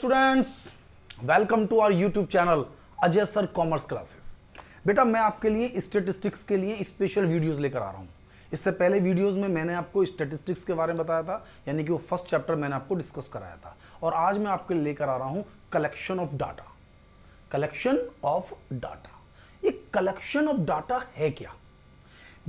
Students, welcome to our YouTube channel Ajay sir commerce classes. बेटा मैं आपके लिए स्टैटिस्टिक्स के लिए स्पेशल वीडियोस लेकर आ रहा हूँ। इससे पहले वीडियोस में मैंने आपको स्टैटिस्टिक्स के बारे में बताया था, यानी कि वो फर्स्ट चैप्टर मैंने आपको डिस्कस कराया था। और आज मैं आपके लिए लेकर आ रहा हूँ collection of data. Collection of data, ये कलेक्शन ऑफ डाटा है क्या?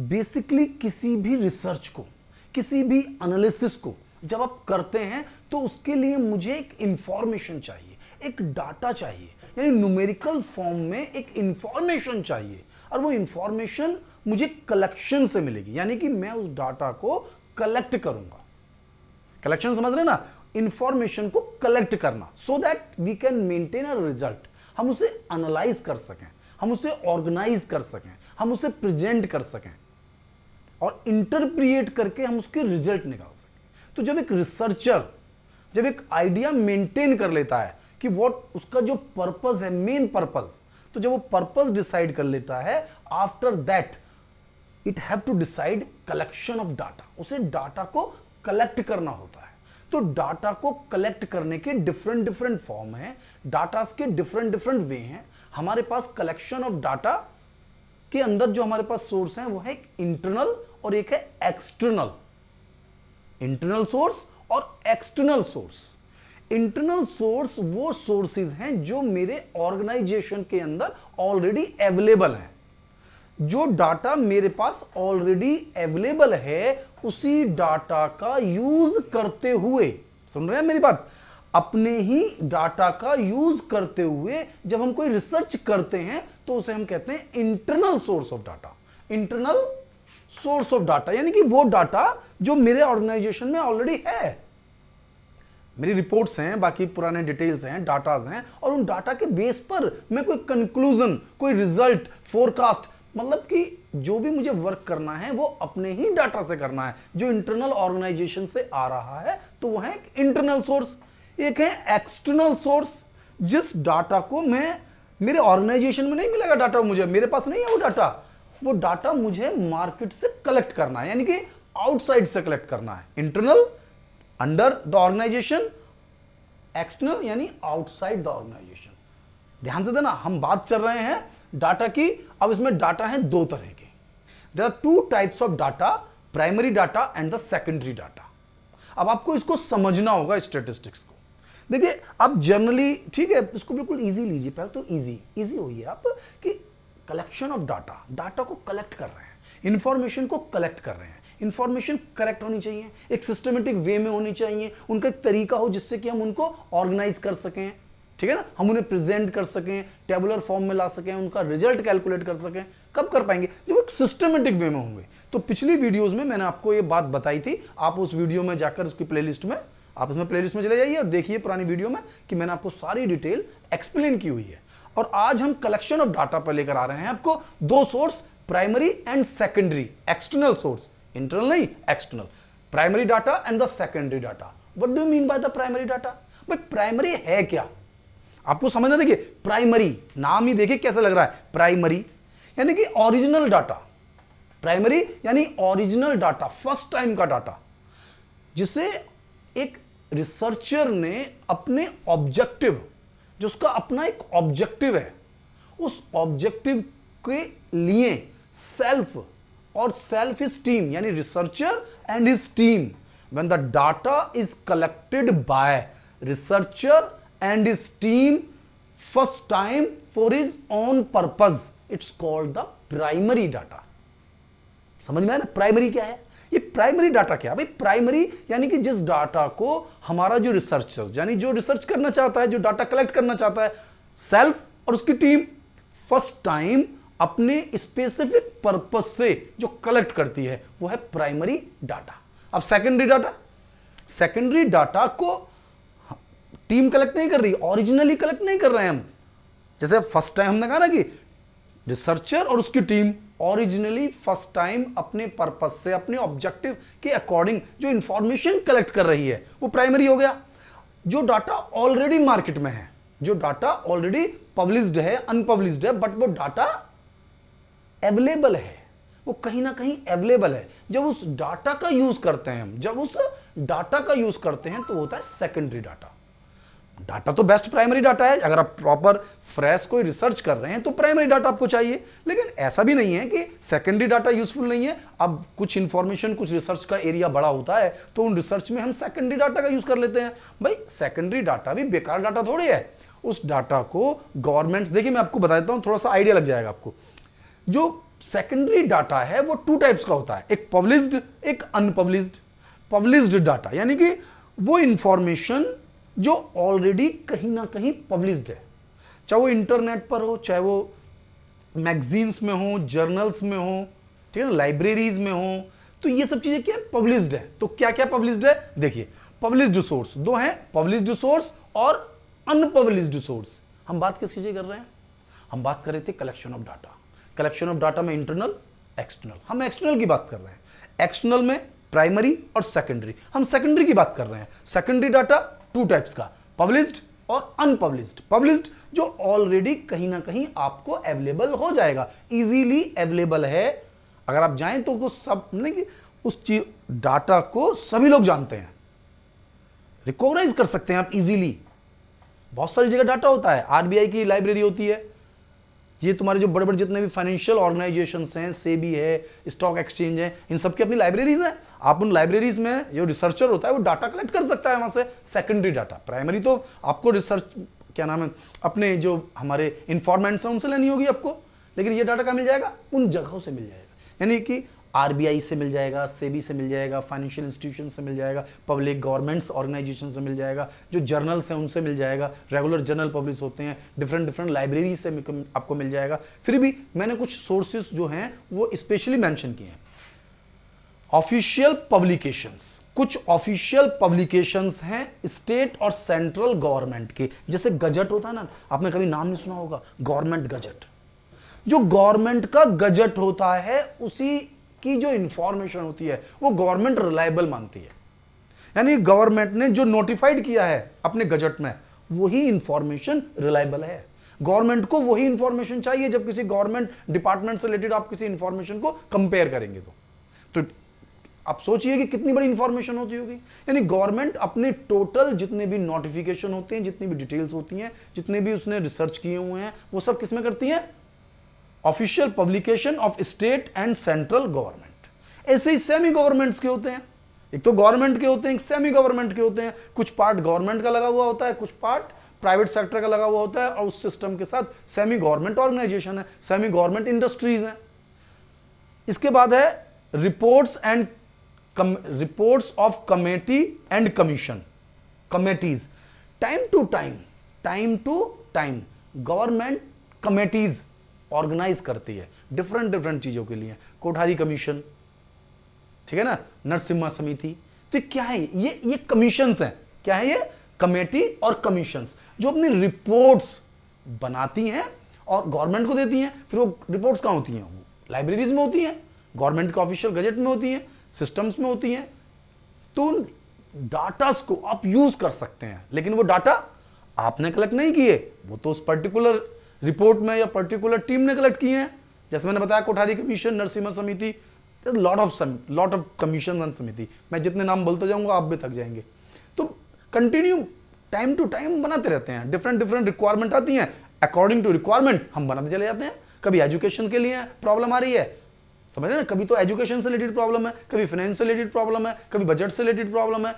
बेसिकली किसी भी रिसर्च को, किसी भी एनालिसिस को जब आप करते हैं तो उसके लिए मुझे एक इंफॉर्मेशन चाहिए, एक डाटा चाहिए, यानी न्यूमेरिकल फॉर्म में एक इंफॉर्मेशन चाहिए। और वो इंफॉर्मेशन मुझे कलेक्शन से मिलेगी, यानी कि मैं उस डाटा को कलेक्ट करूंगा। कलेक्शन समझ रहे ना? इंफॉर्मेशन को कलेक्ट करना, so that we can maintain a result. हम उसे एनालाइज कर सकें, हम उसे ऑर्गेनाइज कर सकें, हम उसे प्रेजेंट कर सकें और इंटरप्रिएट करके हम उसके रिजल्ट निकाल सकें। तो जब एक रिसर्चर जब एक आइडिया मेंटेन कर लेता है कि व्हाट उसका जो पर्पस है, मेन पर्पस, तो जब वो पर्पस डिसाइड कर लेता है, after that it have to decide collection of data. उसे डाटा को कलेक्ट करना होता है। तो डाटा को कलेक्ट करने के डिफरेंट डिफरेंट फॉर्म हैं, डाटास के डिफरेंट डिफरेंट वे हैं। हमारे पास कलेक्शन ऑफ डाटा के अंदर जो हमारे पास सोर्स है वो है एक इंटरनल और एक है एक्सटर्नल। इंटरनल सोर्स और एक्सटर्नल सोर्स। इंटरनल सोर्स वो सोर्सेज हैं जो मेरे ऑर्गेनाइजेशन के अंदर ऑलरेडी अवेलेबल हैं। जो डाटा मेरे पास ऑलरेडी अवेलेबल है, उसी डाटा का यूज करते हुए, सुन रहे हैं मेरी बात, अपने ही डाटा का यूज करते हुए जब हम कोई रिसर्च करते हैं तो उसे हम कहते हैं internal source of data. Internal source of data यानी कि वो डाटा जो मेरे ऑर्गेनाइजेशन में ऑलरेडी है। मेरी रिपोर्ट्स हैं, बाकी पुराने डिटेल्स हैं, डाटाज हैं, और उन डाटा के बेस पर मैं कोई कंक्लूजन, कोई रिजल्ट, फोरकास्ट, मतलब कि जो भी मुझे वर्क करना है वो अपने ही डाटा से करना है, जो इंटरनल ऑर्गेनाइजेशन से आ रहा है। तो वो है एक इंटरनल सोर्स। एक है एक्सटर्नल सोर्स, जिस डाटा को मैं, मेरे ऑर्गेनाइजेशन में नहीं मिलेगा डाटा, मुझे, मेरे पास नहीं है वो डाटा। वो डाटा मुझे मार्केट से कलेक्ट करना है, यानी कि आउटसाइड से कलेक्ट करना है। Internal under the organisation, external यानी आउटसाइड द ऑर्गेनाइजेशन। ध्यान से देना, हम बात कर रहे हैं डाटा की। अब इसमें डाटा है दो तरह के। There are two types of data, primary data and the secondary data. अब आपको इसको समझना होगा, स्टैटिस्टिक्स को। देखिए अब जनरली, ठीक है, इसको बिल्कुल इजी लीजिए, पहले तो इजी होइए आप कि कलेक्शन ऑफ डाटा, डाटा को कलेक्ट कर रहे हैं, इंफॉर्मेशन को कलेक्ट कर रहे हैं। इंफॉर्मेशन करेक्ट होनी चाहिए, एक सिस्टमेटिक वे में होनी चाहिए, उनका एक तरीका हो जिससे कि हम उनको ऑर्गेनाइज कर सकें, ठीक है ना, हम उन्हें प्रेजेंट कर सकें, टेबुलर फॉर्म में ला सकें, उनका रिजल्ट कैलकुलेट कर सकें। कब कर पाएंगे? जब एक सिस्टमेटिक वे में होंगे। तो पिछली वीडियोस में मैंने आपको ये बात बताई थी, आप उस वीडियो में जाकर उसकी प्लेलिस्ट में, आप इसमें प्लेलिस्ट में चले जाइए और देखिए पुरानी वीडियो में कि मैंने आपको सारी डिटेल एक्सप्लेन की हुई है। और आज हम कलेक्शन ऑफ डाटा पर लेकर आ रहे हैं आपको दो source, primary and secondary. External source, internal नहीं, external. Primary data and the secondary data. What do you mean by the primary data? भाई प्राइमरी है क्या, आपको समझना। देखिए प्राइमरी, नाम ही देखिए कैसा लग रहा है, प्राइमरी यानी कि ओरिजिनल डाटा। प्राइमरी यानी ओरिजिनल डाटा, फर्स्ट टाइम का डाटा, जिसे एक रिसर्चर ने अपने ऑब्जेक्टिव, जो उसका अपना एक ऑब्जेक्टिव है, उस ऑब्जेक्टिव के लिए सेल्फ और सेल्फ हिज टीम, यानी researcher and his team, when the data is collected by researcher and his team first time for his own purpose, it's called the primary data. समझ में आया ना प्राइमरी क्या है? ये प्राइमरी डाटा क्या है भाई? प्राइमरी यानी कि जिस डाटा को हमारा जो रिसर्चर, यानी जो रिसर्च करना चाहता है, जो डाटा कलेक्ट करना चाहता है, सेल्फ और उसकी टीम फर्स्ट टाइम अपने स्पेसिफिक पर्पस से जो कलेक्ट करती है, वो है प्राइमरी डाटा। अब सेकेंडरी डाटा, सेकेंडरी डाटा को टीम कलेक्ट नहीं कर रही, ओरिजिनली कलेक्ट नहीं कर रहे हैं हम। जैसे फर्स्ट टाइम हमने कहा ना कि रिसर्चर और उसकी टीम ओरिजिनली फर्स्ट टाइम अपने पर्पस से, अपने ऑब्जेक्टिव के अकॉर्डिंग जो इंफॉर्मेशन कलेक्ट कर रही है, वो प्राइमरी हो गया। जो डाटा ऑलरेडी मार्केट में है, जो डाटा ऑलरेडी पब्लिश्ड है, अनपब्लिश्ड है, बट वो डाटा अवेलेबल है, वो कहीं ना कहीं अवेलेबल है। जब उस डाटा का यूज करते हैं हम, जब उस डाटा का यूज करते हैं तो होता है सेकेंडरी डाटा। डाटा तो बेस्ट प्राइमरी डाटा है, अगर आप प्रॉपर फ्रेश कोई रिसर्च कर रहे हैं तो प्राइमरी डाटा आपको चाहिए। लेकिन ऐसा भी नहीं है कि सेकेंडरी डाटा यूजफुल नहीं है। अब कुछ इंफॉर्मेशन, कुछ रिसर्च का एरिया बड़ा होता है तो उन रिसर्च में हम सेकेंडरी डाटा का यूज कर लेते हैं। भाई सेकेंडरी डाटा भी बेकार डाटा थोड़ी है, उस डाटा को गवर्नमेंट, देखिए मैं आपको बता देता हूं, थोड़ा सा आइडिया लग जाएगा आपको। जो सेकेंडरी डाटा है वो 2 टाइप्स का होता है, एक पब्लिश्ड, एक अनपब्लिश्ड। पब्लिश्ड डाटा यानी कि वो इंफॉर्मेशन जो ऑलरेडी कहीं ना कहीं पब्लिश्ड है, चाहे वो इंटरनेट पर हो, चाहे वो मैगजीन्स में हो, जर्नल्स में हो, ठीक है ना, लाइब्रेरीज में हो, तो ये सब चीजें क्या पब्लिश्ड है। तो क्या क्या पब्लिश्ड है, देखिए पब्लिश्ड सोर्स 2 हैं, पब्लिश्ड सोर्स और अनपब्लिश्ड सोर्स। हम बात किस चीज कर रहे हैं, हम बात कर रहे थे collection of data. Collection of data में इंटरनल, एक्सटर्नल, हम एक्सटर्नल की बात कर रहे हैं। एक्सटर्नल में प्राइमरी और सेकेंडरी, हम सेकेंडरी की बात कर रहे हैं। सेकेंडरी डाटा 2 टाइप्स का, पब्लिश्ड और अनपब्लिश्ड। पब्लिश्ड जो ऑलरेडी कहीं ना कहीं आपको अवेलेबल हो जाएगा, इजीली अवेलेबल है, अगर आप जाएं तो वो सब नहीं कि उस चीज डाटा को सभी लोग जानते हैं, रिकॉग्नाइज कर सकते हैं आप इजीली। बहुत सारी जगह डाटा होता है, आरबीआई की लाइब्रेरी होती है, ये तुम्हारे जो बड़े बड़े जितने भी फाइनेंशियल ऑर्गेनाइजेशंस हैं, सेबी है, स्टॉक एक्सचेंज है, इन सब की अपनी लाइब्रेरीज हैं। आप उन लाइब्रेरीज में जो रिसर्चर होता है वो डाटा कलेक्ट कर सकता है वहां से, सेकेंडरी डाटा। प्राइमरी तो आपको रिसर्च, क्या नाम है, अपने जो हमारे इंफॉर्मेंट्स हैं उनसे लेनी होगी आपको, लेकिन ये डाटा कहाँ मिल जाएगा, उन जगहों से मिल जाएगा। यानी कि आरबीआई से मिल जाएगा, सेबी से मिल जाएगा, फाइनेंशियल इंस्टीट्यूशन से मिल जाएगा, पब्लिक गवर्नमेंट्स ऑर्गेनाइजेशन से मिल जाएगा, जो जर्नल्स हैं उनसे मिल जाएगा, रेगुलर जर्नल पब्लिश होते हैं, डिफरेंट लाइब्रेरी से आपको मिल जाएगा। फिर भी मैंने कुछ सोर्सेस जो हैं वो स्पेशली मेंशन किए हैं। ऑफिशियल पब्लिकेशंस, कुछ ऑफिशियल पब्लिकेशंस हैं स्टेट और सेंट्रल गवर्नमेंट के, जैसे गजट होता है ना, आपने कभी नाम नहीं सुना होगा, गवर्नमेंट गजट। जो गवर्नमेंट का गजट होता है उसी की जो इंफॉर्मेशन होती है वो गवर्नमेंट रिलायबल मानती है। यानी गवर्नमेंट ने जो नोटिफाइड किया है अपने गजट में वही इंफॉर्मेशन रिलायबल है। गवर्नमेंट को वही इंफॉर्मेशन चाहिए जब किसी गवर्नमेंट डिपार्टमेंट से रिलेटेड आप किसी इंफॉर्मेशन को कंपेयर करेंगे तो आप सोचिए कि कितनी बड़ी इंफॉर्मेशन होती होगी। यानी गवर्नमेंट अपने टोटल जितने भी नोटिफिकेशन होते हैं, जितनी भी डिटेल्स होती हैं, जितने भी उसने रिसर्च किए हुए हैं, वो सब किसमें करती है, official publication of state and central government. ऐसे ही सेमी गवर्नमेंट्स के होते हैं, एक तो गवर्नमेंट के होते हैं, एक सेमी गवर्नमेंट के होते हैं। कुछ पार्ट गवर्नमेंट का लगा हुआ होता है, कुछ पार्ट प्राइवेट सेक्टर का लगा हुआ होता है, और उस सिस्टम के साथ सेमी गवर्नमेंट ऑर्गेनाइजेशन है, सेमी गवर्नमेंट इंडस्ट्रीज हैं। इसके बाद है reports and reports of committee and commission, committees. Time to time government committees organise करती है डिफरेंट चीजों के लिए। कोठारी कमीशन, ठीक है ना, नरसिम्हा समिति। तो क्या है ये कमीशंस हैं। क्या है ये, कमेटी और कमीशंस, जो अपनी रिपोर्ट्स बनाती हैं और गवर्नमेंट को देती हैं। फिर वो रिपोर्ट्स कहां होती हैं, वो लाइब्रेरीज में होती हैं, गवर्नमेंट के ऑफिशियल गजट में होती हैं, सिस्टम्स में होती हैं। तो उन डाटास को आप यूज कर सकते हैं, लेकिन वो डाटा आपने कलेक्ट नहीं किए, वो तो उस पर्टिकुलर रिपोर्ट में या पर्टिकुलर टीम ने कलेक्ट किए हैं। जैसे मैंने बताया कोठारी कमीशन, नरसिम्हा समिति, लॉट ऑफ कमीशन एंड समिति, मैं जितने नाम बोलते जाऊंगा आप भी थक जाएंगे। तो कंटिन्यू टाइम टू टाइम बनाते रहते हैं, डिफरेंट रिक्वायरमेंट आती हैं, अकॉर्डिंग टू रिक्वायरमेंट हम बनाते चले जाते हैं। कभी एजुकेशन के लिए प्रॉब्लम आ रही है, समझ रहे ना, कभी तो एजुकेशन से रिलेटेड प्रॉब्लम है, कभी फाइनेंस से रिलेटेड प्रॉब्लम है, कभी बजट से रिलेटेड प्रॉब्लम है,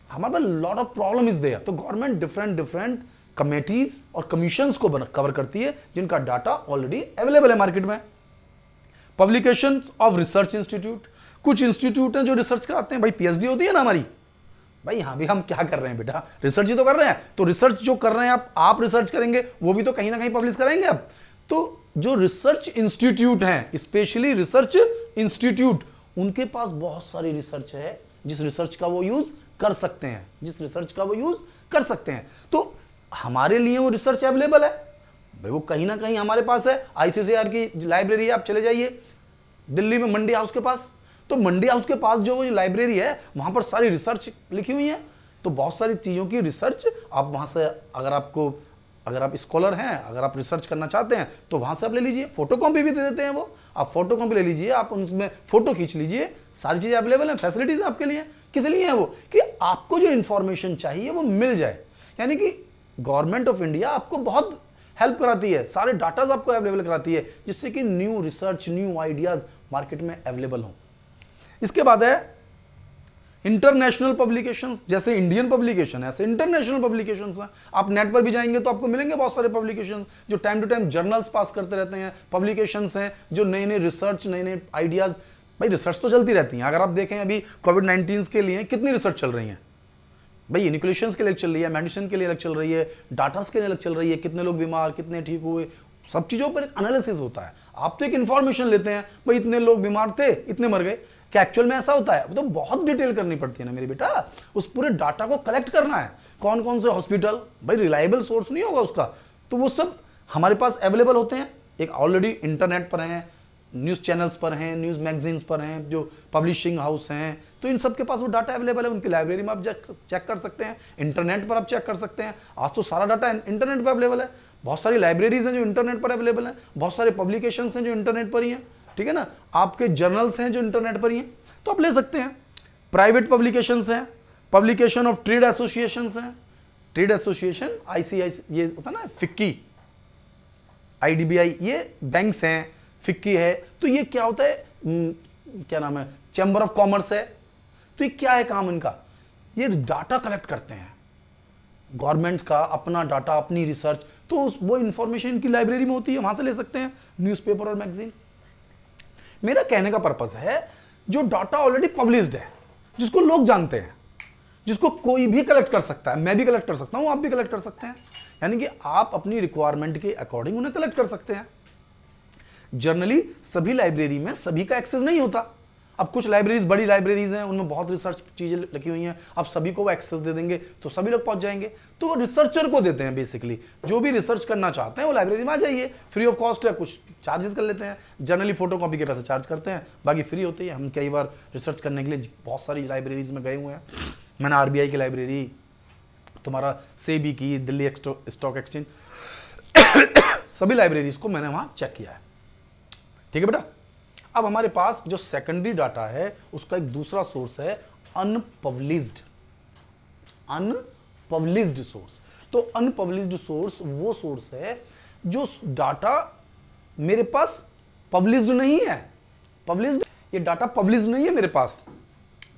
हमारे पास lot of problem is there. तो गवर्नमेंट डिफरेंट कमेटीज और कमीशंस को कवर करती है जिनका डाटा ऑलरेडी अवेलेबल है मार्केट में। पब्लिकेशंस ऑफ रिसर्च इंस्टीट्यूट, कुछ इंस्टीट्यूट हैं जो रिसर्च कराते हैं। भाई पीएचडी होती है ना हमारी, भाई यहां भी हम क्या कर रहे हैं बेटा, रिसर्च ही तो कर रहे हैं। तो रिसर्च जो कर रहे हैं आप रिसर्च करेंगे, वो भी तो कहीं ना कहीं पब्लिश कराएंगे आप। तो जो रिसर्च इंस्टीट्यूट हैं, स्पेशली रिसर्च इंस्टीट्यूट, उनके पास बहुत सारी रिसर्च है जिस रिसर्च का वो यूज कर सकते हैं, तो हमारे लिए वो रिसर्च अवेलेबल है। भाई वो कहीं ना कहीं हमारे पास है। आईसीसीआर की लाइब्रेरी है, आप चले जाइए दिल्ली में मंडी हाउस के पास, तो मंडी हाउस के पास जो लाइब्रेरी है वहां पर सारी रिसर्च लिखी हुई है। तो बहुत सारी चीजों की रिसर्च आप वहां से, अगर आप स्कॉलर हैं, अगर आप रिसर्च करना चाहते हैं तो वहां से आप ले लीजिए। फोटो कॉपी भी दे देते हैं वो, आप फोटो कॉपी ले लीजिए, आप उनमें फोटो खींच लीजिए, सारी चीजें अवेलेबल है, फैसिलिटीज आपके लिए। किस लिए है वो, कि आपको जो इंफॉर्मेशन चाहिए वो मिल जाए। यानी कि गवर्नमेंट ऑफ इंडिया आपको बहुत हेल्प कराती है, सारे डाटाज आपको अवेलेबल कराती है, जिससे कि new research, new ideas market में अवेलेबल हो। इसके बाद है इंटरनेशनल पब्लिकेशंस, जैसे इंडियन पब्लिकेशन है ऐसे इंटरनेशनल पब्लिकेशंस हैं। आप नेट पर भी जाएंगे तो आपको मिलेंगे बहुत सारे पब्लिकेशंस जो टाइम टू टाइम जर्नल्स पास करते रहते हैं, पब्लिकेशंस हैं जो नए नए रिसर्च, नए नए आइडियाज, भाई रिसर्च तो चलती रहती है। अगर आप देखें अभी कोविड-19 के लिए कितनी रिसर्च चल रही है भाई, इनिकुलेशंस के लिए चल रही है, मेडिसिन के लिए अलग चल रही है, डाटास के लिए अलग चल रही है, कितने लोग बीमार, कितने ठीक हुए, सब चीजों पर एक एनालिसिस होता है। आप तो एक इंफॉर्मेशन लेते हैं भाई इतने लोग बीमार थे, इतने मर गए, क्या एक्चुअल में ऐसा होता है? वो तो बहुत डिटेल करनी पड़ती है ना मेरे बेटा, उस पूरे डाटा को कलेक्ट करना है, कौन कौन से हॉस्पिटल, भाई रिलायबल सोर्स नहीं होगा उसका, तो वो सब हमारे पास अवेलेबल होते हैं। एक ऑलरेडी इंटरनेट पर हैं, न्यूज़ चैनल्स पर हैं, न्यूज़ मैगजीन्स पर हैं, जो पब्लिशिंग हाउस हैं, तो इन सब के पास वो डाटा अवेलेबल है। उनकी लाइब्रेरी में आप चेक कर सकते हैं, इंटरनेट पर आप चेक कर सकते हैं। आज तो सारा डाटा इंटरनेट पर अवेलेबल है, बहुत सारी लाइब्रेरीज हैं जो इंटरनेट पर अवेलेबल हैं, बहुत सारे पब्लिकेशंस हैं जो इंटरनेट पर ही हैं, ठीक है ना, आपके जर्नल्स हैं जो इंटरनेट पर ही हैं, तो आप ले सकते हैं। प्राइवेट पब्लिकेशंस हैं, पब्लिकेशन ऑफ ट्रेड एसोसिएशंस हैं, ट्रेड एसोसिएशन ICIC ये होता है ना, फिक्की, IDBI, ये बैंक्स हैं, फिक्की है, तो ये क्या होता है, क्या नाम है, चैम्बर ऑफ कॉमर्स है, तो ये क्या है काम इनका, ये डाटा कलेक्ट करते हैं गवर्नमेंट्स का, अपना डाटा, अपनी रिसर्च, तो वो इंफॉर्मेशन इनकी लाइब्रेरी में होती है, वहां से ले सकते हैं, न्यूज़पेपर और मैगजीन। मेरा कहने का पर्पस है जो डाटा ऑलरेडी पब्लिश्ड है, जिसको लोग जानते हैं, जिसको कोई भी कलेक्ट कर सकता है, मैं भी कलेक्ट कर सकता हूं, आप भी कलेक्ट कर सकते हैं, यानी कि आप अपनी रिक्वायरमेंट के अकॉर्डिंग उन्हें कलेक्ट कर सकते हैं। जनरली सभी लाइब्रेरी में सभी का एक्सेस नहीं होता। अब कुछ लाइब्रेरीज बड़ी लाइब्रेरीज हैं, उनमें बहुत रिसर्च चीजें लिखी हुई हैं, अब सभी को वो एक्सेस दे देंगे तो सभी लोग पहुंच जाएंगे, तो वो रिसर्चर को देते हैं। बेसिकली जो भी रिसर्च करना चाहते हैं वो लाइब्रेरी में आ जाइए, फ्री ऑफ कॉस्ट है, कुछ चार्जेस कर लेते हैं, जनरली फोटो कॉपी के पैसे चार्ज करते हैं, बाकी फ्री होती है। हम कई बार रिसर्च करने के लिए बहुत सारी लाइब्रेरीज में गए हुए हैं, मैंने RBI की लाइब्रेरी, तुम्हारा सेबी की, दिल्ली स्टॉक एक्सचेंज, सभी लाइब्रेरीज को मैंने वहां चेक किया है, ठीक है बेटा। अब हमारे पास जो सेकेंडरी डाटा है उसका एक दूसरा सोर्स है अनपब्लिश्ड सोर्स। तो अनपब्लिश्ड सोर्स वो सोर्स है जो डाटा मेरे पास पब्लिश्ड नहीं है, पब्लिश्ड, ये डाटा पब्लिश्ड नहीं है मेरे पास,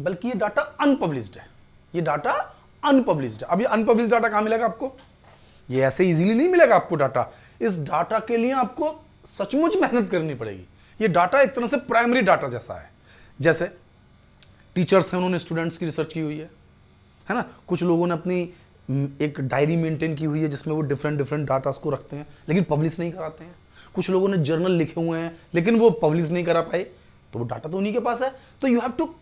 बल्कि ये डाटा अनपब्लिश्ड है, ये डाटा अनपब्लिश्ड है। अब ये अनपब्लिश्ड डाटा कहां मिलेगा आपको? ये ऐसे इजीली नहीं मिलेगा आपको डाटा, इस डाटा के लिए आपको सचमुच मेहनत करनी पड़ेगी। ये डाटा एक तरह से प्राइमरी डाटा जैसा है, जैसे टीचर्स हैं, उन्होंने स्टूडेंट्स की रिसर्च की हुई है ना, कुछ लोगों ने अपनी एक डायरी मेंटेन की हुई है जिसमें वो डिफरेंट डाटास को रखते हैं लेकिन पब्लिश नहीं कराते हैं, कुछ लोगों ने जर्नल लिखे हुए हैं लेकिन वो पब्लिश नहीं करा पाए, तो वो डाटा तो उन्हीं के पास है। तो यू हैव टू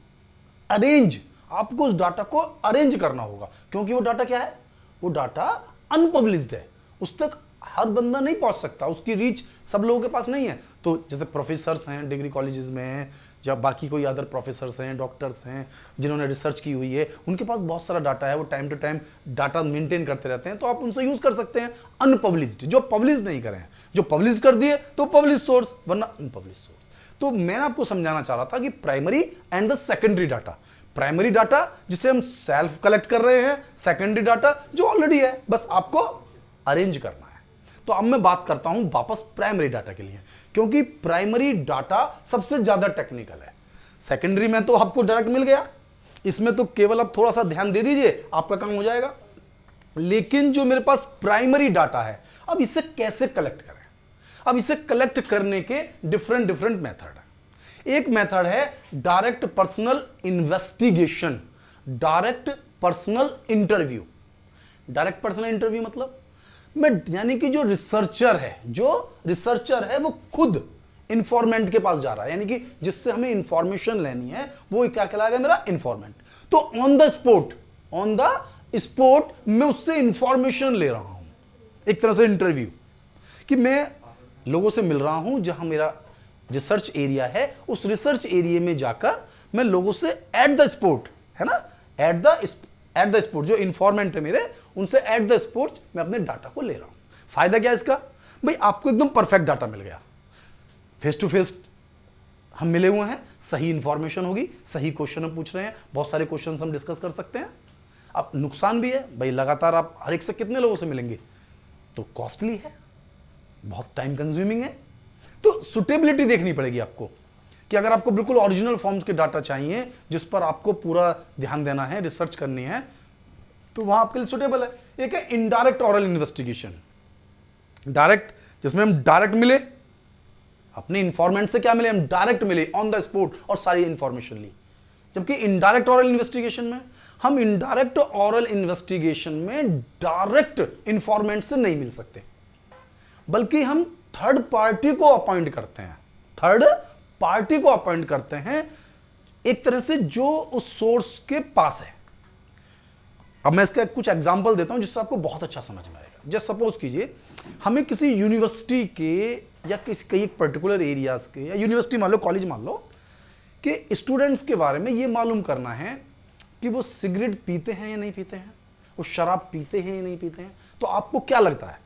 अरेंज, आपको उस डाटा को अरेंज करना होगा, क्योंकि वो डाटा क्या है, वो डाटा अनपब्लिश्ड है, उस तक हर बंदा नहीं पहुंच सकता, उसकी रीच सब लोगों के पास नहीं है। तो जैसे प्रोफेसर्स हैं डिग्री कॉलेजेस में हैं, या बाकी कोई अदर प्रोफेसर्स हैं, डॉक्टर्स हैं जिन्होंने रिसर्च की हुई है, उनके पास बहुत सारा डाटा है, वो time to time data maintain करते रहते हैं, तो आप उनसे यूज कर सकते हैं अनपब्लिश्ड, जो पब्लिश नहीं करें, जो पब्लिश कर दिए तो पब्लिश सोर्स, वरना अनपब्लिश सोर्स। तो मैं आपको समझाना चाह रहा था कि primary and the secondary data, primary data जिसे हम सेल्फ कलेक्ट कर रहे हैं, सेकेंडरी डाटा जो ऑलरेडी है, बस आपको अरेंज करना है। तो अब मैं बात करता हूं वापस प्राइमरी डाटा के लिए, क्योंकि प्राइमरी डाटा सबसे ज्यादा टेक्निकल है। सेकेंडरी में तो आपको डायरेक्ट मिल गया, इसमें तो केवल आप थोड़ा सा ध्यान दे दीजिए, आपका काम हो जाएगा। लेकिन जो मेरे पास प्राइमरी डाटा है, अब इसे कैसे कलेक्ट करें? अब इसे कलेक्ट करने के डिफरेंट मेथड है। एक मेथड है direct personal investigation, direct personal interview. Direct personal interview मतलब मैं, यानी कि जो रिसर्चर है वो खुद इंफॉर्मेंट के पास जा रहा है, यानी कि जिससे हमें इंफॉर्मेशन लेनी है वो क्या कहलाएगा, मेरा इंफॉर्मेंट। तो ऑन द स्पॉट मैं उससे इंफॉर्मेशन ले रहा हूं, एक तरह से इंटरव्यू, कि मैं लोगों से मिल रहा हूं, जहां मेरा रिसर्च एरिया है, उस रिसर्च एरिया में जाकर मैं लोगों से एट द स्पॉट, है ना, एट द स्पॉट जो इंफॉर्मेंट है मेरे, उनसे एट द स्पॉट मैं अपने डाटा को ले रहा हूं। फायदा क्या है इसका? भाई आपको एकदम परफेक्ट डाटा मिल गया, फेस टू फेस हम मिले हुए हैं, सही इंफॉर्मेशन होगी, सही क्वेश्चन हम पूछ रहे हैं, बहुत सारे क्वेश्चन हम डिस्कस कर सकते हैं। अब नुकसान भी है भाई, लगातार आप हर एक से कितने लोगों से मिलेंगे, तो कॉस्टली है, बहुत टाइम कंज्यूमिंग है। तो सुटेबिलिटी देखनी पड़ेगी आपको कि अगर आपको बिल्कुल ओरिजिनल फॉर्म्स के डाटा चाहिए जिस पर आपको पूरा ध्यान देना है, रिसर्च करनी है, तो वहां आपके लिए सुटेबल है। एक है इनडायरेक्ट ऑरल इन्वेस्टिगेशन। डायरेक्ट, जिसमें हम डायरेक्ट मिले, अपने इंफॉर्मेंट से क्या मिले, हम डायरेक्ट मिले ऑन द स्पॉट और सारी इंफॉर्मेशन ली। जबकि इनडायरेक्ट ऑरल इन्वेस्टिगेशन में हम इनडायरेक्ट ऑरल इन्वेस्टिगेशन में डायरेक्ट इंफॉर्मेंट से नहीं मिल सकते, बल्कि हम थर्ड पार्टी को अपॉइंट करते हैं, थर्ड पार्टी को अपॉइंट करते हैं एक तरह से जो उस सोर्स के पास है। अब मैं इसका कुछ एग्जांपल देता हूं जिससे आपको बहुत अच्छा समझ में आएगा। जस्ट सपोज कीजिए हमें किसी यूनिवर्सिटी के या किसी कई पर्टिकुलर एरियाज के, या यूनिवर्सिटी मान लो, कॉलेज मान लो, कि स्टूडेंट्स के बारे में ये मालूम करना है कि वो सिगरेट पीते हैं या नहीं पीते हैं, वो शराब पीते हैं या नहीं पीते हैं। तो आपको क्या लगता है,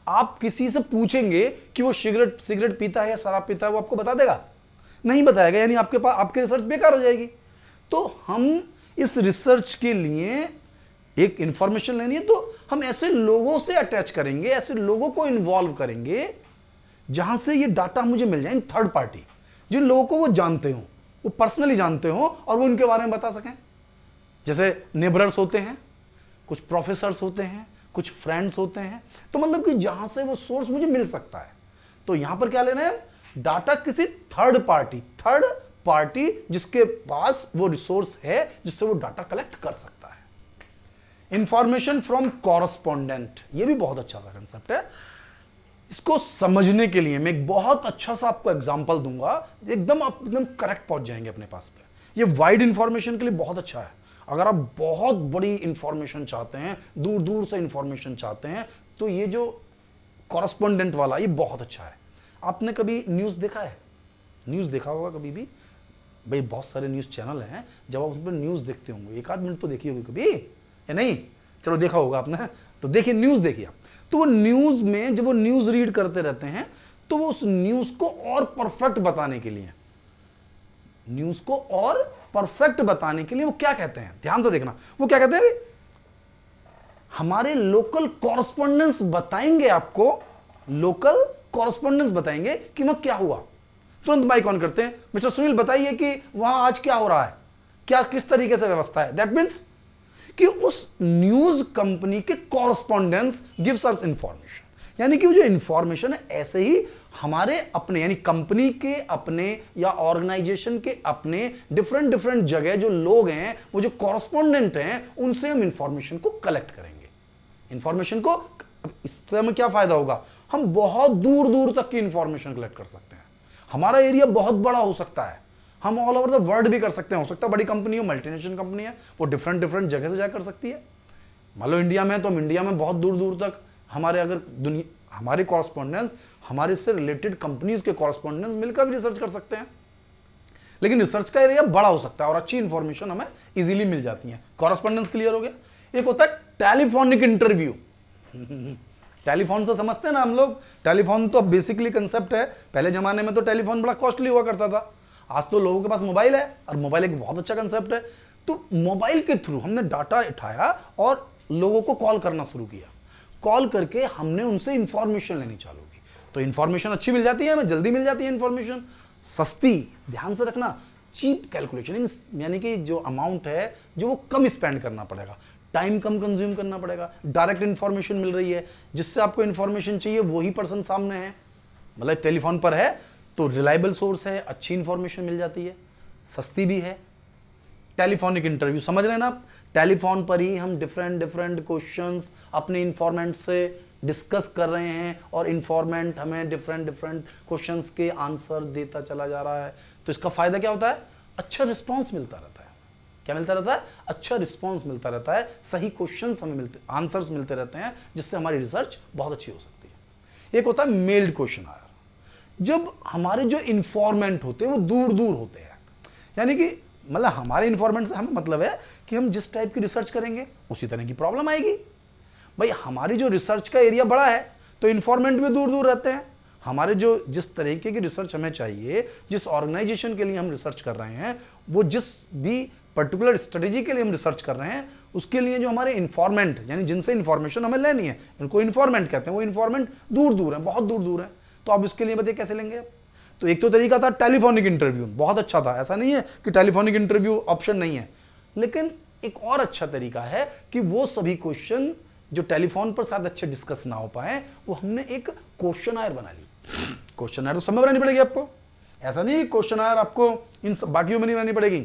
आप किसी से पूछेंगे कि वो सिगरेट पीता है या शराब पीता है, वो आपको बता देगा? नहीं बताएगा, यानी आपके पास आपकी रिसर्च बेकार हो जाएगी। तो हम इस रिसर्च के लिए एक इंफॉर्मेशन लेनी है, तो हम ऐसे लोगों से अटैच करेंगे, ऐसे लोगों को इन्वॉल्व करेंगे जहां से ये डाटा मुझे मिल जाए, थर्ड पार्टी, जिन लोगों को वो जानते हो, वो पर्सनली जानते हो और वो इनके बारे में बता सकें। जैसे नेबरर्स होते हैं, कुछ प्रोफेसर्स होते हैं, कुछ फ्रेंड्स होते हैं, तो मतलब कि जहां से वो सोर्स मुझे मिल सकता है। तो यहां पर क्या लेना है, डाटा किसी थर्ड पार्टी जिसके पास वो रिसोर्स है, जिससे वो डाटा कलेक्ट कर सकता है। इंफॉर्मेशन फ्रॉम कॉरस्पॉन्डेंट, ये भी बहुत अच्छा सा कंसेप्ट है। इसको समझने के लिए मैं एक बहुत अच्छा सा आपको एग्जांपल दूंगा, एकदम आप एकदम करेक्ट पहुंच जाएंगे अपने पास पे। ये वाइड इंफॉर्मेशन के लिए बहुत अच्छा है। अगर आप बहुत बड़ी इंफॉर्मेशन चाहते हैं, दूर दूर से इंफॉर्मेशन चाहते हैं, तो ये जो कॉरस्पॉन्डेंट वाला ये बहुत अच्छा है। आपने कभी न्यूज़ देखा है? न्यूज़ देखा होगा कभी भी भाई, बहुत सारे न्यूज़ चैनल हैं, जब आप उस पर न्यूज़ देखते होंगे, एक आध मिनट तो देखी होगी कभी या नहीं? चलो देखा होगा आपने, तो देखिए न्यूज़ देखिए आप। तो वो न्यूज़ में जब वो न्यूज़ रीड करते रहते हैं, तो वो उस न्यूज़ को और परफेक्ट बताने के लिए, न्यूज़ को और परफेक्ट बताने के लिए वो क्या कहते हैं, ध्यान से देखना, वो क्या कहते हैं, हमारे लोकल कॉरस्पॉन्डेंस बताएंगे आपको, लोकल कॉरस्पॉन्डेंस बताएंगे कि वहां क्या हुआ। तुरंत माइक ऑन करते हैं, मिस्टर सुनील बताइए कि वहां आज क्या हो रहा है, क्या किस तरीके से व्यवस्था है। दैट मीन्स कि उस न्यूज कंपनी के कॉरस्पॉन्डेंस गिव्स अस इंफॉर्मेशन, यानी कि वो जो इंफॉर्मेशन है ऐसे ही हमारे अपने, यानी कंपनी के अपने या ऑर्गेनाइजेशन के अपने डिफरेंट जगह जो लोग हैं, वो जो कॉरस्पॉन्डेंट हैं, उनसे हम इंफॉर्मेशन को कलेक्ट करेंगे। इंफॉर्मेशन को, इससे हमें क्या फायदा होगा, हम बहुत दूर दूर तक की इंफॉर्मेशन कलेक्ट कर सकते हैं। हमारा एरिया बहुत बड़ा हो सकता है, हम ऑल ओवर द वर्ल्ड भी कर सकते हैं। हो सकता है बड़ी कंपनी हो, मल्टीनेशनल कंपनी है, वो डिफरेंट जगह से जाकर कर सकती है। मान लो इंडिया में है, तो हम इंडिया में बहुत दूर दूर तक हमारे, अगर दुनिया, हमारे कॉरस्पॉन्डेंस हमारे से रिलेटेड कंपनीज के कॉरस्पॉन्डेंस मिलकर भी रिसर्च कर सकते हैं। लेकिन रिसर्च का एरिया बड़ा हो सकता है और अच्छी इंफॉर्मेशन हमें इजीली मिल जाती है। कॉरस्पॉन्डेंस क्लियर हो गया। एक होता है टेलीफोनिक इंटरव्यू। टेलीफोन से समझते हैं ना हम लोग, टेलीफोन तो बेसिकली कंसेप्ट है, पहले जमाने में तो टेलीफोन बड़ा कॉस्टली हुआ करता था, आज तो लोगों के पास मोबाइल है, और मोबाइल एक बहुत अच्छा कंसेप्ट है। तो मोबाइल के थ्रू हमने डाटा उठाया और लोगों को कॉल करना शुरू किया। कॉल करके हमने उनसे इंफॉर्मेशन लेनी चालू की, तो इंफॉर्मेशन अच्छी मिल जाती है, हमें जल्दी मिल जाती है इंफॉर्मेशन, सस्ती, ध्यान से रखना, चीप कैलकुलेशन, यानी कि जो अमाउंट है जो वो कम स्पेंड करना पड़ेगा, टाइम कम कंज्यूम करना पड़ेगा, डायरेक्ट इंफॉर्मेशन मिल रही है, जिससे आपको इंफॉर्मेशन चाहिए वही पर्सन सामने है, मतलब टेलीफोन पर है तो रिलायबल सोर्स है, अच्छी इंफॉर्मेशन मिल जाती है, सस्ती भी है। टेलीफोनिक इंटरव्यू समझ रहे हैं ना आप, टेलीफोन पर ही हम डिफरेंट क्वेश्चंस अपने इंफॉर्मेंट से डिस्कस कर रहे हैं और इंफॉर्मेंट हमें डिफरेंट क्वेश्चंस के आंसर देता चला जा रहा है। तो इसका फायदा क्या होता है, अच्छा रिस्पॉन्स मिलता रहता है। क्या मिलता रहता है, अच्छा रिस्पॉन्स मिलता रहता है, सही क्वेश्चंस हमें मिलते, आंसर्स मिलते रहते हैं, जिससे हमारी रिसर्च बहुत अच्छी हो सकती है। एक होता है मेल्ड क्वेश्चन आयर, जब हमारे जो इंफॉर्मेंट होते हैं वो दूर दूर होते हैं, यानी कि मतलब हमारे इंफॉर्मेंट से हमें मतलब है कि हम जिस टाइप की रिसर्च करेंगे उसी तरह की प्रॉब्लम आएगी। भाई हमारी जो रिसर्च का एरिया बड़ा है तो इंफॉर्मेंट भी दूर दूर रहते हैं, हमारे जो जिस तरीके की रिसर्च हमें चाहिए, जिस ऑर्गेनाइजेशन के लिए हम रिसर्च कर रहे हैं, वो जिस भी पर्टिकुलर स्ट्रेटेजी के लिए हम रिसर्च कर रहे हैं, उसके लिए जो हमारे इन्फॉर्मेंट यानी जिनसे इन्फॉर्मेशन हमें लेनी है, इनको इन्फॉर्मेंट कहते हैं, वो इन्फॉर्मेंट दूर दूर है, बहुत दूर दूर है। तो आप इसके लिए बताइए कैसे लेंगे आप? तो एक तो तरीका था टेलीफोनिक इंटरव्यू, बहुत अच्छा था, ऐसा नहीं है कि टेलीफोनिक इंटरव्यू ऑप्शन नहीं है, लेकिन एक और अच्छा तरीका है कि वो सभी क्वेश्चन जो टेलीफोन पर शायद अच्छे डिस्कस ना हो पाए, वो हमने एक क्वेश्चनायर बना ली। क्वेश्चनायर तो समय बनानी पड़ेगी आपको, ऐसा नहीं क्वेश्चनायर आपको इन बाकियों में नहीं बनानी पड़ेगी।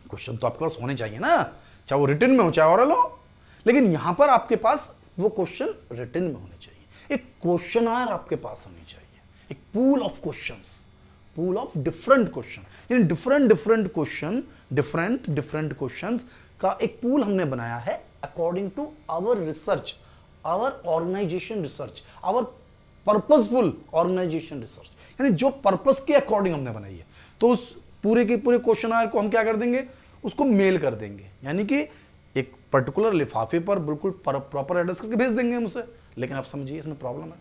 क्वेश्चन तो आपके पास होने चाहिए ना, चाहे वो रिटन में हो चाहे ओरल हो, लेकिन यहां पर आपके पास वो क्वेश्चन रिटन में होने चाहिए। एक क्वेश्चनायर आपके पास होनी चाहिए, एक pool of questions, pool of different question, यानी डिफरेंट क्वेश्चंस का एक पूल हमने बनाया है according to our research, our organisation research, our purposeful organisation research, यानी जो पर्पस के अकॉर्डिंग हमने बनाई है। तो उस पूरे के पूरे क्वेश्चनायर को हम क्या कर देंगे, उसको मेल कर देंगे, यानी कि एक पर्टिकुलर लिफाफे पर बिल्कुल प्रॉपर एड्रेस करके भेज देंगे हम उसे। लेकिन आप समझिए इसमें प्रॉब्लम है,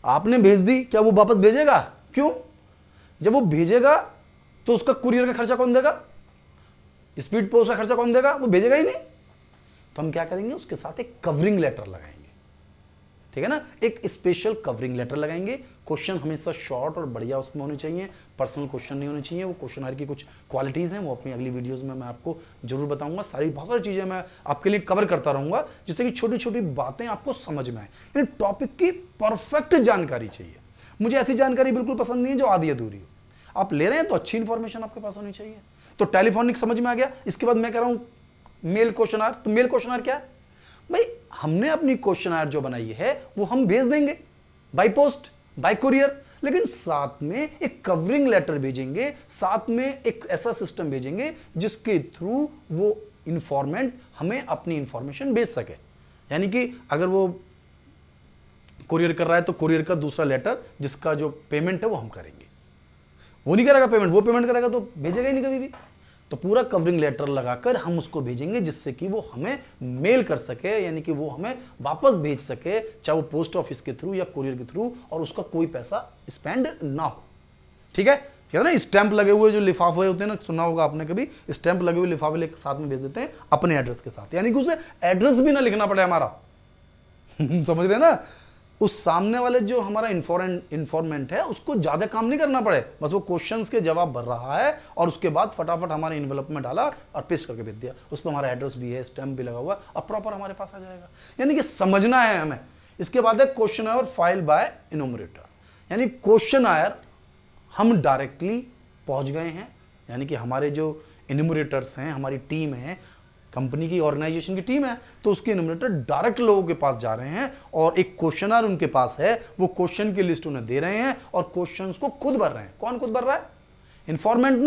आपने भेज दी, क्या वो वापस भेजेगा? क्यों? जब वो भेजेगा तो उसका कुरियर का खर्चा कौन देगा? स्पीड पोस्ट का खर्चा कौन देगा? वो भेजेगा ही नहीं। तो हम क्या करेंगे, उसके साथ एक कवरिंग लेटर लगाएंगे, ठीक है ना, एक स्पेशल कवरिंग लेटर लगाएंगे। क्वेश्चन हमेशा शॉर्ट और बढ़िया उसमें होने चाहिए, पर्सनल क्वेश्चन नहीं होने चाहिए। वो क्वेश्चनर की कुछ क्वालिटीज हैं, वो अपनी अगली वीडियोस में मैं आपको जरूर बताऊंगा। बहुत सारी चीजें मैं आपके लिए कवर करता रहूंगा, जिससे कि छोटी छोटी बातें आपको समझ में आए। यानी टॉपिक की परफेक्ट जानकारी चाहिए। मुझे ऐसी जानकारी बिल्कुल पसंद नहीं है जो आधी अधूरी हो। आप ले रहे हैं तो अच्छी इंफॉर्मेशन आपके पास होनी चाहिए। तो टेलीफोनिक समझ में आ गया। इसके बाद मैं कह रहा हूं मेल क्वेश्चनर। तो मेल क्वेश्चनर क्या है भाई? हमने अपनी क्वेश्चनर जो बनाई है वो हम भेज देंगे बाय पोस्ट, बाय कुरियर, लेकिन साथ में एक कवरिंग लेटर भेजेंगे, साथ में एक ऐसा सिस्टम भेजेंगे जिसके थ्रू वो इंफॉर्मेंट हमें अपनी इंफॉर्मेशन भेज सके। यानी कि अगर वो कुरियर कर रहा है तो कुरियर का दूसरा लेटर जिसका जो पेमेंट है वो हम करेंगे। वो नहीं करेगा पेमेंट, वो पेमेंट करेगा तो भेजेगा ही नहीं कभी भी। तो पूरा कवरिंग लेटर लगाकर हम उसको भेजेंगे, जिससे कि वो हमें मेल कर सके, यानी कि वो हमें वापस भेज सके, चाहे वो पोस्ट ऑफिस के थ्रू या कुरियर के थ्रू, और उसका कोई पैसा स्पेंड ना हो। ठीक है? कहते हैं ना स्टैंप लगे हुए जो लिफाफे होते हैं ना, सुना होगा आपने कभी, स्टैंप लगे हुए लिफाफे लेकर साथ में भेज देते हैं अपने एड्रेस के साथ, यानी कि उसे एड्रेस भी ना लिखना पड़े हमारा। समझ रहे ना? उस सामने वाले जो हमारा इंफॉर्मेंट है उसको ज्यादा काम नहीं करना पड़े, बस वो क्वेश्चंस के जवाब भर रहा है और उसके बाद फटाफट हमारे इन्वेलप में डाला और पेस्ट करके भेज दिया। उस पर हमारा एड्रेस भी है, स्टैम्प भी लगा हुआ, अब प्रॉपर हमारे पास आ जाएगा। यानी कि समझना है हमें। इसके बाद है क्वेश्चनर फाइल बाय इनोमरेटर, यानी क्वेश्चनर हम डायरेक्टली पहुंच गए हैं, यानी कि हमारे जो इनोमरेटर्स हैं, हमारी टीम है, कंपनी की ऑर्गेनाइजेशन की टीम है, तो उसके इनोमिनेटर डायरेक्ट लोगों के पास जा रहे हैं और एक क्वेश्चनर उनके पास है, वो क्वेश्चन की लिस्ट उन्हें दे रहे हैं और क्वेश्चंस को खुद भर रहे हैं। कौन खुद भर रहा है? इंफॉर्मेंट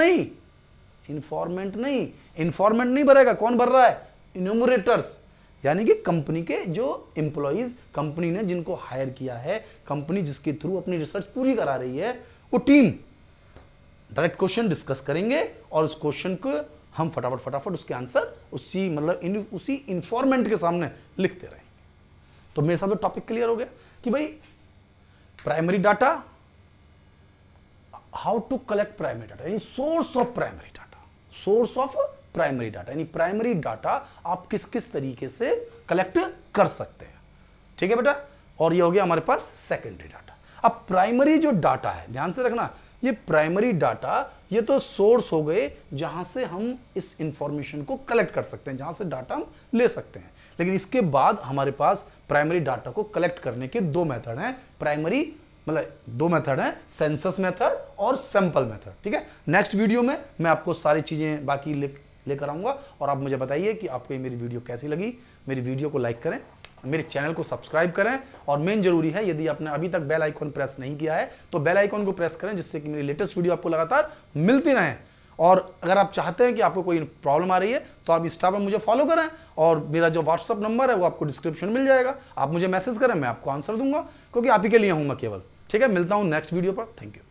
नहीं भरेगा। कौन भर रहा है? इनोमिनेटर्स, यानी कि कंपनी के जो एम्प्लॉइज, कंपनी ने जिनको हायर किया है, कंपनी जिसके थ्रू अपनी रिसर्च पूरी करा रही है, वो टीम डायरेक्ट क्वेश्चन डिस्कस करेंगे और उस क्वेश्चन को हम फटाफट उसके आंसर उसी इंफॉर्मेंट के सामने लिखते रहेंगे। तो मेरे साथ टॉपिक क्लियर हो गया कि भाई primary data, how to collect primary data, यानी सोर्स ऑफ प्राइमरी डाटा, यानी प्राइमरी डाटा आप किस किस तरीके से कलेक्ट कर सकते हैं। ठीक है बेटा? और ये हो गया हमारे पास सेकेंडरी डाटा। अब प्राइमरी जो डाटा है, ध्यान से रखना, ये प्राइमरी डाटा ये तो सोर्स हो गए जहां से हम इस इंफॉर्मेशन को कलेक्ट कर सकते हैं, जहां से डाटा हम ले सकते हैं। लेकिन इसके बाद हमारे पास प्राइमरी डाटा को कलेक्ट करने के दो मेथड हैं। दो मेथड हैं, सेंसस मेथड और सैंपल मेथड। ठीक है? नेक्स्ट वीडियो में मैं आपको सारी चीजें बाकी लेकर आऊंगा और आप मुझे बताइए कि आपको ये मेरी वीडियो कैसी लगी। मेरी वीडियो को लाइक करें, मेरे चैनल को सब्सक्राइब करें और मेन जरूरी है, यदि आपने अभी तक बेल आइकन प्रेस नहीं किया है तो बेल आइकन को प्रेस करें, जिससे कि मेरी लेटेस्ट वीडियो आपको लगातार मिलती रहे। और अगर आप चाहते हैं कि आपको कोई प्रॉब्लम आ रही है तो आप इंस्टा पर मुझे फॉलो करें और मेरा जो व्हाट्सअप नंबर है वो आपको डिस्क्रिप्शन मिल जाएगा। आप मुझे मैसेज करें, मैं आपको आंसर दूंगा, क्योंकि आप ही के लिए हूं मैं केवल। ठीक है? मिलता हूं नेक्स्ट वीडियो पर। Thank you.